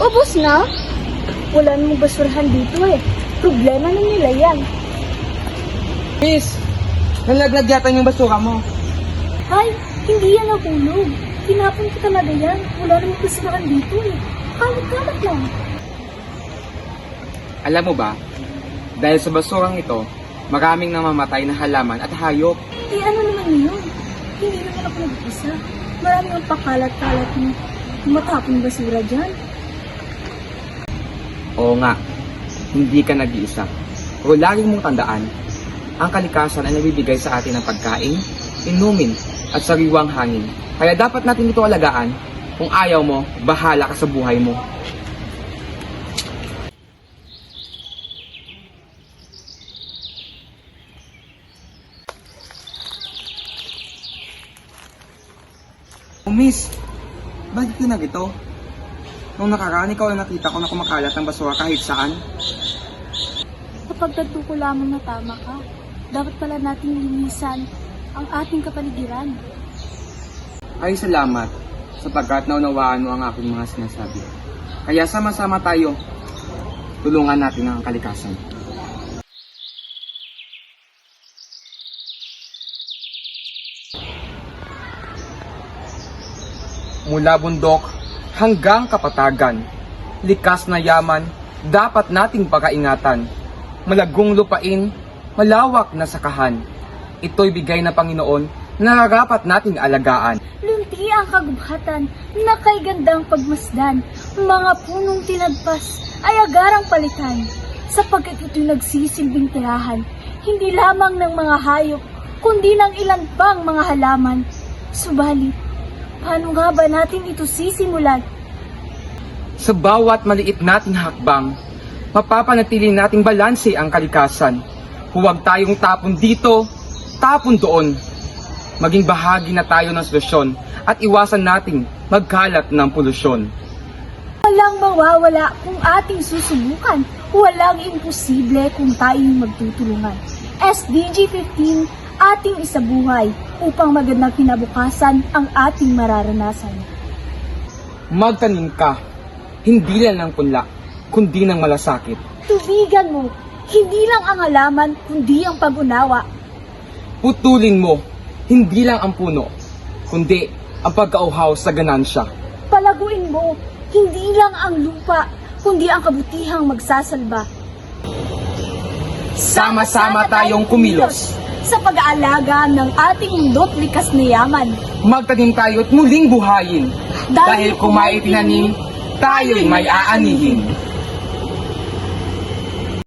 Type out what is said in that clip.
Ubus na? Wala namang basurahan dito eh. Problema na nila yan. Miss, nalaglag yata yung basura mo. Ay, hindi yan nahulog. Tinapon ko talaga yan. Wala namang basurahan dito eh. Kalat-kalat lang. Alam mo ba, dahil sa basurang ito, maraming namamatay na halaman at hayop. Eh ano naman yun? Hindi naman ako nag-isa. Marami ang pakalat-kalat ng matapong basura dyan. Oo nga, hindi ka nag-iisa. Pero lagi mong tandaan, ang kalikasan ay nabibigay sa atin ng pagkain, inumin, at sariwang hangin. Kaya dapat natin ito alagaan. Kung ayaw mo, bahala ka sa buhay mo. Oh, miss, bakit ka na ito? Nung nakaraan, ikaw ay nakita ko na kumakalat ng basura kahit saan. Kapag ko lamang na tama ka, dapat pala nating linisan ang ating kapaligiran. Ay, salamat sapagkat naunawaan mo ang aking mga sinasabi. Kaya sama-sama tayo, tulungan natin ang kalikasan. Mula bundok hanggang kapatagan, likas na yaman, dapat nating pakaingatan. Malagong lupain, malawak na sakahan. Ito'y bigay na Panginoon na nararapat nating alagaan. Lunti ang kagubhatan na kay gandang pagmasdan. Mga punong tinagpas ay agarang palitan. Sapagkat ito'y nagsisilbing tirahan, hindi lamang ng mga hayop, kundi ng ilan pang mga halaman. Subalit, paano nga ba natin ito sisimulan? Sa bawat maliit nating hakbang, mapapanatili nating balanse ang kalikasan. Huwag tayong tapon dito, tapon doon. Maging bahagi na tayo ng solusyon at iwasan nating magkalat ng polusyon. Walang mawawala kung ating susubukan. Walang imposible kung tayo'y magtutulungan. SDG 15, ating isabuhay upang magandang kinabukasan ang ating mararanasan. Magtanim ka, hindi lang ng punla, kundi ng malasakit. Tubigan mo, hindi lang ang halaman, kundi ang pag-unawa. Putulin mo, hindi lang ang puno, kundi ang pagkauhaw sa ganansya. Palaguin mo, hindi lang ang lupa, kundi ang kabutihang magsasalba. Sama-sama tayong kumilos. Sa pag-aalaga ng ating mundo't likas na yaman. Magtanim tayo at muling buhayin. Dahil kung may itinanim, tayo'y may aanihin.